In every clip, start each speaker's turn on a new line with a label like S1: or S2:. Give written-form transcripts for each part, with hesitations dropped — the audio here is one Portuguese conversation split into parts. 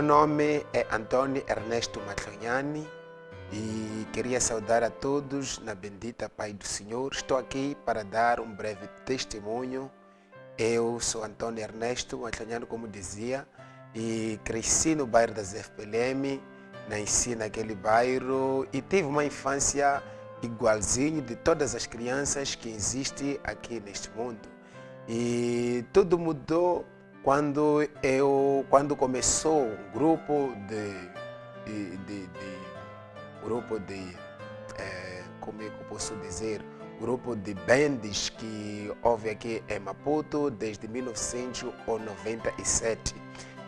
S1: nome é Antônio Ernesto Matlonhani e queria saudar a todos na bendita Pai do Senhor. Estou aqui para dar um breve testemunho. Eu sou Antônio Ernesto Matlonhani, como dizia, e cresci no bairro das FPLM, nasci naquele bairro e tive uma infância igualzinho de todas as crianças que existem aqui neste mundo. E tudo mudou quando começou um grupo como é que eu posso dizer, grupo de bands que houve aqui em Maputo desde 1997.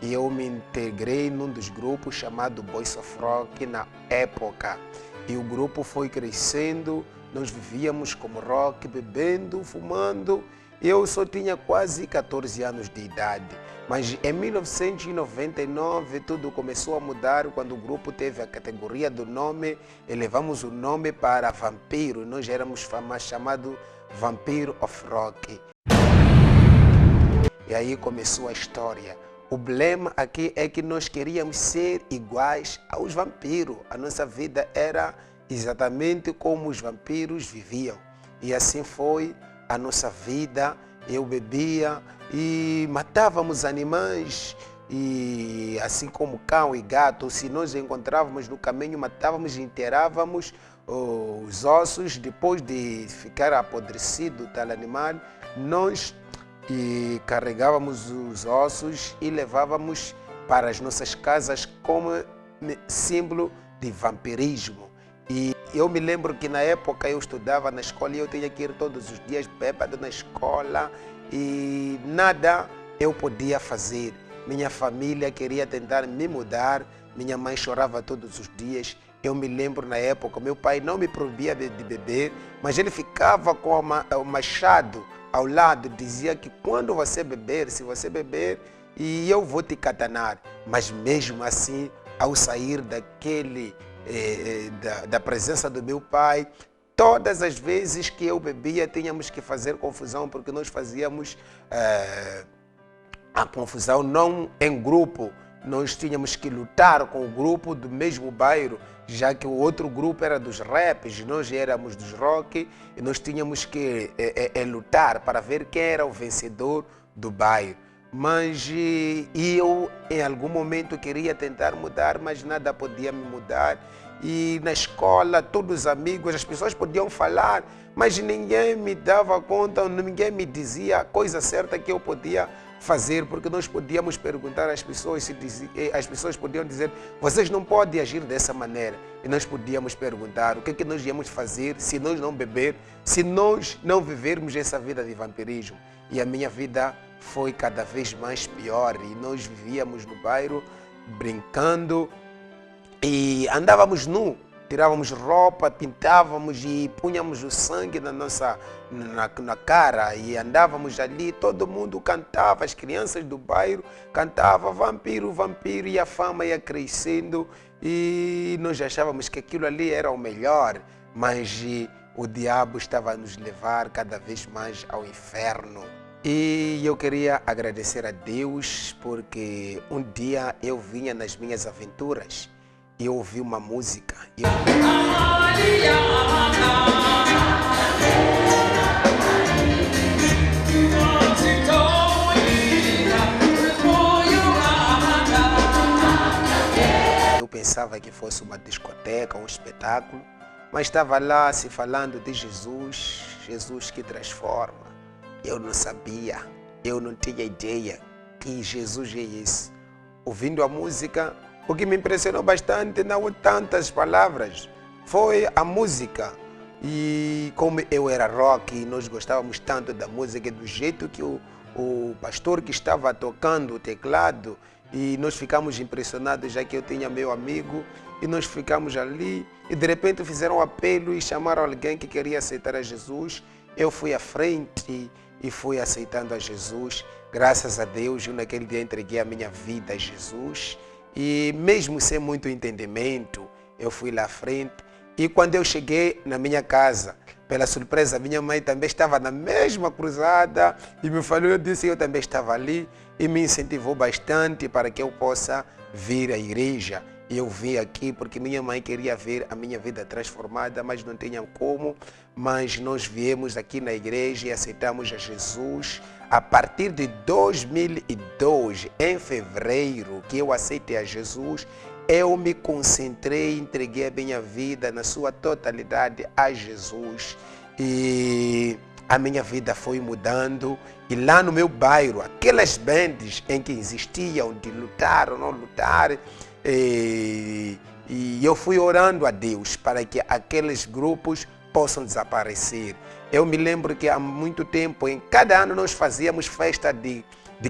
S1: E eu me integrei num dos grupos chamado Boys of Rock na época. E o grupo foi crescendo, nós vivíamos como rock, bebendo, fumando. Eu só tinha quase 14 anos de idade, mas em 1999 tudo começou a mudar quando o grupo teve a categoria do nome, elevamos o nome para Vampiro, nós éramos chamado Vampiro of Rock. E aí começou a história. O problema aqui é que nós queríamos ser iguais aos vampiros, a nossa vida era exatamente como os vampiros viviam, e assim foi a nossa vida. Eu bebia e matávamos animais, e assim como cão e gato, se nós encontrávamos no caminho, matávamos e enterrávamos os ossos. Depois de ficar apodrecido tal animal, nós carregávamos os ossos e levávamos para as nossas casas como símbolo de vampirismo. E eu me lembro que na época eu estudava na escola e eu tinha que ir todos os dias bêbado na escola e nada eu podia fazer. Minha família queria tentar me mudar, minha mãe chorava todos os dias. Eu me lembro na época, meu pai não me proibia de beber, mas ele ficava com o machado ao lado, dizia que quando você beber, se você beber, e eu vou te catanar. Mas mesmo assim, ao sair da presença do meu pai, todas as vezes que eu bebia tínhamos que fazer confusão, porque nós fazíamos a confusão não em grupo, nós tínhamos que lutar com o grupo do mesmo bairro, já que o outro grupo era dos raps, nós éramos dos rock, e nós tínhamos que lutar para ver quem era o vencedor do bairro. Mas eu, em algum momento, queria tentar mudar, mas nada podia me mudar. E na escola, todos os amigos, as pessoas podiam falar, mas ninguém me dava conta, ninguém me dizia a coisa certa que eu podia fazer, porque nós podíamos perguntar às pessoas, as pessoas podiam dizer, vocês não podem agir dessa maneira. E nós podíamos perguntar o que é que nós íamos fazer se nós não beber, se nós não vivermos essa vida de vampirismo. E a minha vida foi cada vez mais pior e nós vivíamos no bairro brincando e andávamos nu, tirávamos roupa, pintávamos e punhamos o sangue na cara e andávamos ali, todo mundo cantava, as crianças do bairro cantavam vampiro, vampiro, e a fama ia crescendo e nós achávamos que aquilo ali era o melhor, mas o diabo estava a nos levar cada vez mais ao inferno. E eu queria agradecer a Deus porque um dia eu vinha nas minhas aventuras e eu ouvi uma música. Eu pensava que fosse uma discoteca, um espetáculo, mas estava lá se falando de Jesus, Jesus que transforma. Eu não sabia, eu não tinha ideia que Jesus é esse. Ouvindo a música, o que me impressionou bastante não tantas palavras, foi a música. E como eu era rock e nós gostávamos tanto da música, do jeito que o pastor que estava tocando o teclado, e nós ficamos impressionados, já que eu tinha meu amigo, e nós ficamos ali, e de repente fizeram um apelo e chamaram alguém que queria aceitar a Jesus. Eu fui à frente e fui aceitando a Jesus. Graças a Deus, eu naquele dia entreguei a minha vida a Jesus. E mesmo sem muito entendimento, eu fui lá à frente E quando eu cheguei na minha casa, pela surpresa, minha mãe também estava na mesma cruzada e me falou, eu disse, eu também estava ali e me incentivou bastante para que eu possa vir à igreja. E eu vim aqui porque minha mãe queria ver a minha vida transformada, mas não tinha como. Mas nós viemos aqui na igreja e aceitamos a Jesus. A partir de 2002, em fevereiro, que eu aceitei a Jesus, eu me concentrei, entreguei a minha vida na sua totalidade a Jesus. E a minha vida foi mudando. E lá no meu bairro, aquelas bandas em que existiam de lutar ou não lutar, e eu fui orando a Deus para que aqueles grupos possam desaparecer. Eu me lembro que há muito tempo, em cada ano nós fazíamos festa de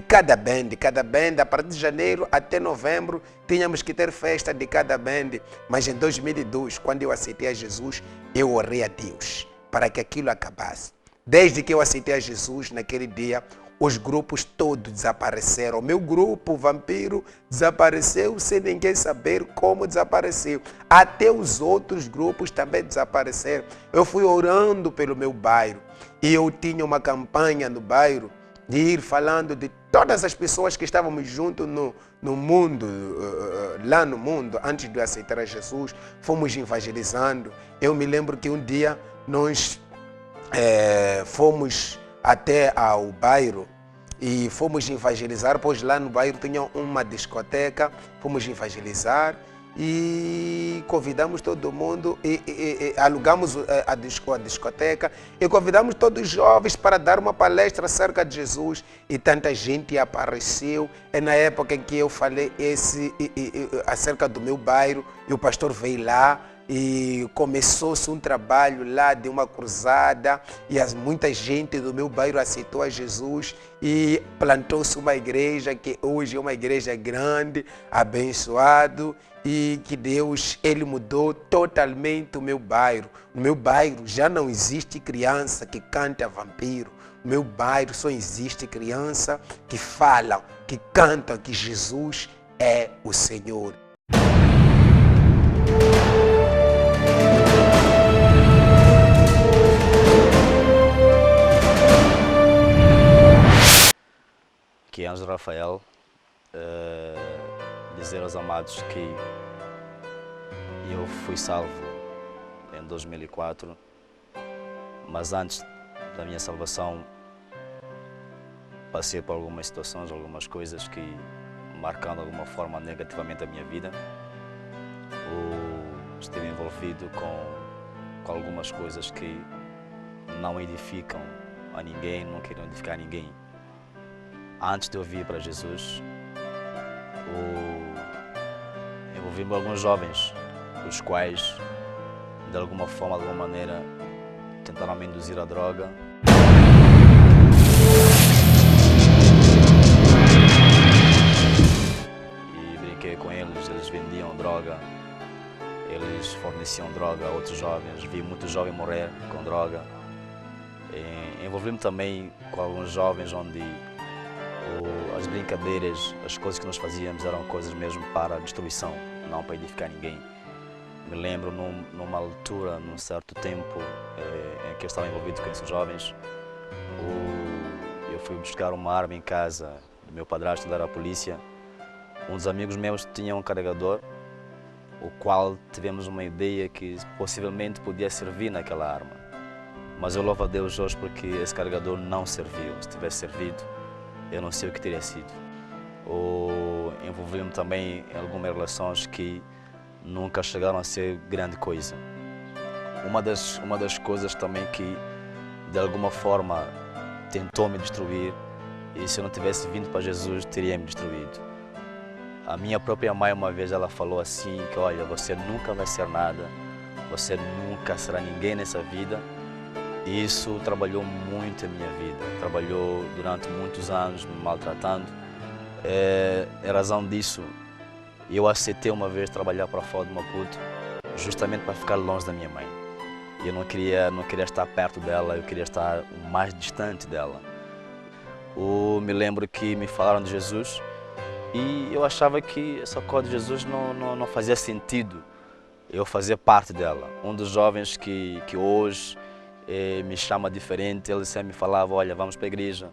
S1: cada band, a partir de janeiro até novembro, tínhamos que ter festa de cada band. Mas em 2002, quando eu aceitei a Jesus, eu orei a Deus para que aquilo acabasse. Desde que eu aceitei a Jesus, naquele dia, os grupos todos desapareceram. O meu grupo, Vampiro, desapareceu sem ninguém saber como desapareceu. Até os outros grupos também desapareceram. Eu fui orando pelo meu bairro e eu tinha uma campanha no bairro de ir falando de todas as pessoas que estávamos juntos no mundo, lá no mundo, antes de aceitar a Jesus, fomos evangelizando. Eu me lembro que um dia nós fomos até ao bairro e fomos evangelizar, pois lá no bairro tinha uma discoteca, fomos evangelizar e convidamos todo mundo e alugamos a discoteca e convidamos todos os jovens para dar uma palestra acerca de Jesus e tanta gente apareceu. É na época em que eu falei acerca do meu bairro e o pastor veio lá e começou-se um trabalho lá de uma cruzada e muita gente do meu bairro aceitou a Jesus e plantou-se uma igreja que hoje é uma igreja grande, abençoado, e que Deus, Ele mudou totalmente o meu bairro. No meu bairro já não existe criança que canta vampiro. No meu bairro só existe criança que fala, que canta que Jesus é o Senhor.
S2: Aqui é Ângelo Rafael, dizer aos amados que eu fui salvo em 2004, mas antes da minha salvação passei por algumas situações, algumas coisas que marcaram de alguma forma negativamente a minha vida. Ou estive envolvido com algumas coisas que não edificam a ninguém, não queriam edificar a ninguém. Antes de eu vir para Jesus, envolvi-me com alguns jovens, os quais, de alguma forma, de alguma maneira, tentaram me induzir à droga. E brinquei com eles, eles vendiam droga, eles forneciam droga a outros jovens, vi muitos jovens morrer com droga. Envolvi-me também com alguns jovens onde as brincadeiras, as coisas que nós fazíamos eram coisas mesmo para destruição, não para edificar ninguém. Me lembro numa altura, num certo tempo em que eu estava envolvido com esses jovens, eu fui buscar uma arma em casa do meu padrasto, da polícia. Um dos amigos meus tinha um carregador, o qual tivemos uma ideia que possivelmente podia servir naquela arma. Mas eu louvo a Deus hoje porque esse carregador não serviu. Se tivesse servido, eu não sei o que teria sido. Envolvi-me também em algumas relações que nunca chegaram a ser grande coisa. Uma das coisas também que de alguma forma tentou me destruir, e se eu não tivesse vindo para Jesus teria me destruído. A minha própria mãe uma vez ela falou assim que olha, você nunca vai ser nada, você nunca será ninguém nessa vida. E isso trabalhou muito a minha vida, trabalhou durante muitos anos me maltratando. Em razão disso, eu aceitei uma vez trabalhar para fora de Maputo, justamente para ficar longe da minha mãe. Eu não queria estar perto dela, eu queria estar o mais distante dela. Me lembro que me falaram de Jesus e eu achava que essa coisa de Jesus não fazia sentido eu fazia parte dela. Um dos jovens que hoje me chama diferente, ele sempre me falava, olha, vamos para a igreja.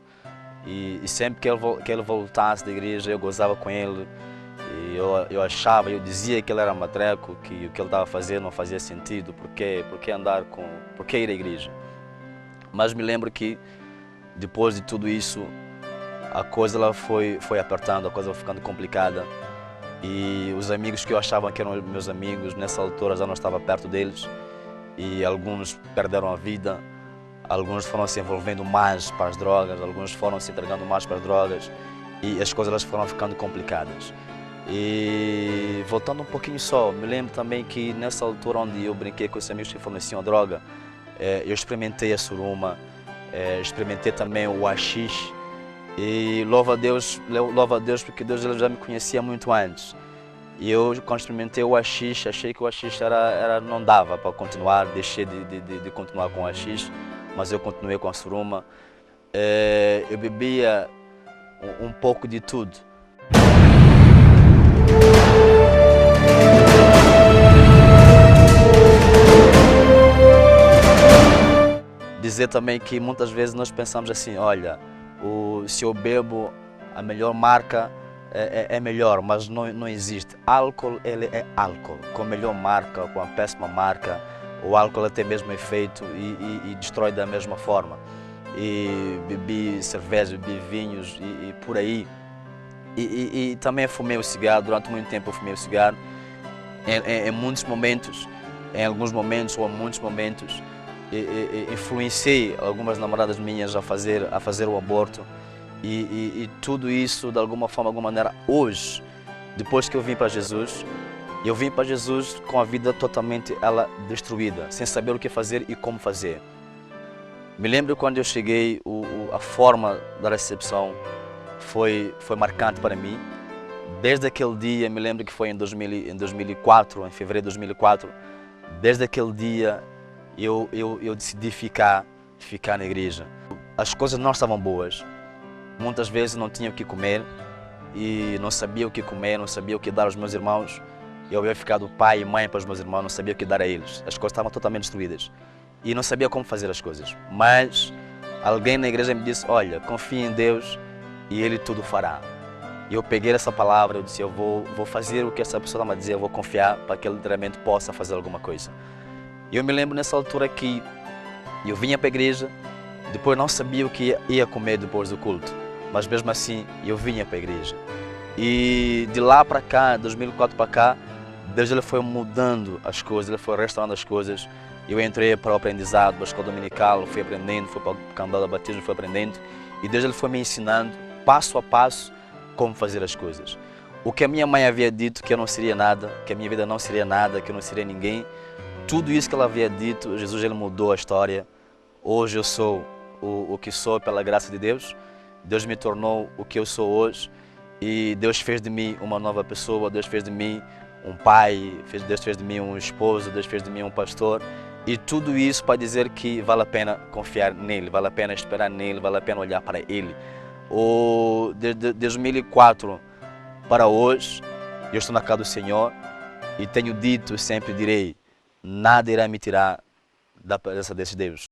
S2: E sempre que ele voltasse da igreja, eu gozava com ele. E eu achava, eu dizia que ele era matreco, que o que ele estava a fazer não fazia sentido, por que ir à igreja? Mas me lembro que depois de tudo isso, a coisa ela foi apertando, a coisa foi ficando complicada. E os amigos que eu achava que eram meus amigos, nessa altura já não estava perto deles. E alguns perderam a vida, alguns foram se envolvendo mais para as drogas, alguns foram se entregando mais para as drogas. E as coisas elas foram ficando complicadas. E voltando um pouquinho só, me lembro também que nessa altura onde eu brinquei com esses amigos que forneciam droga, eu experimentei a suruma, experimentei também o haxixe. E louva a Deus porque Deus ele já me conhecia muito antes. E eu, quando experimentei o haxixe, achei que o haxixe não dava para continuar, deixei de continuar com o haxixe, mas eu continuei com a suruma. Eu bebia um pouco de tudo. Dizer também que muitas vezes nós pensamos assim, olha, se eu bebo a melhor marca é melhor, mas não existe. Álcool, ele é álcool, com a melhor marca, com a péssima marca, o álcool tem o mesmo efeito e destrói da mesma forma. E bebi cerveja, bebi vinhos e por aí. E também fumei o cigarro, durante muito tempo eu fumei o cigarro. Em muitos momentos, em alguns momentos ou em muitos momentos, influenciei algumas namoradas minhas a fazer o aborto. E tudo isso, de alguma forma, de alguma maneira, hoje, depois que eu vim para Jesus com a vida totalmente destruída, sem saber o que fazer e como fazer. Me lembro quando eu cheguei, a forma da recepção foi marcante para mim. Desde aquele dia, me lembro que foi em 2004, em fevereiro de 2004, desde aquele dia eu decidi ficar na igreja. As coisas não estavam boas. Muitas vezes não tinha o que comer e não sabia o que comer, não sabia o que dar aos meus irmãos. Eu ia ficar do pai e mãe para os meus irmãos, não sabia o que dar a eles. As coisas estavam totalmente destruídas e não sabia como fazer as coisas. Mas alguém na igreja me disse, olha, confia em Deus e Ele tudo fará. E eu peguei essa palavra, eu disse, eu vou fazer o que essa pessoa está me dizer, eu vou confiar para que Ele realmente possa fazer alguma coisa. E eu me lembro nessa altura que eu vinha para a igreja, depois não sabia o que ia comer depois do culto. Mas mesmo assim, eu vinha para a igreja. E de lá para cá, 2004 para cá, Deus ele foi mudando as coisas, Ele foi restaurando as coisas. Eu entrei para o aprendizado, para a escola dominical, fui aprendendo, fui para o canal da batismo, fui aprendendo. E Deus ele foi me ensinando, passo a passo, como fazer as coisas. O que a minha mãe havia dito, que eu não seria nada, que a minha vida não seria nada, que eu não seria ninguém, tudo isso que ela havia dito, Jesus ele mudou a história. Hoje eu sou o que sou pela graça de Deus. Deus me tornou o que eu sou hoje e Deus fez de mim uma nova pessoa, Deus fez de mim um pai, Deus fez de mim um esposo, Deus fez de mim um pastor. E tudo isso para dizer que vale a pena confiar nele, vale a pena esperar nele, vale a pena olhar para ele. De 2004 para hoje, eu estou na casa do Senhor e tenho dito, sempre direi, nada irá me tirar da presença desse Deus.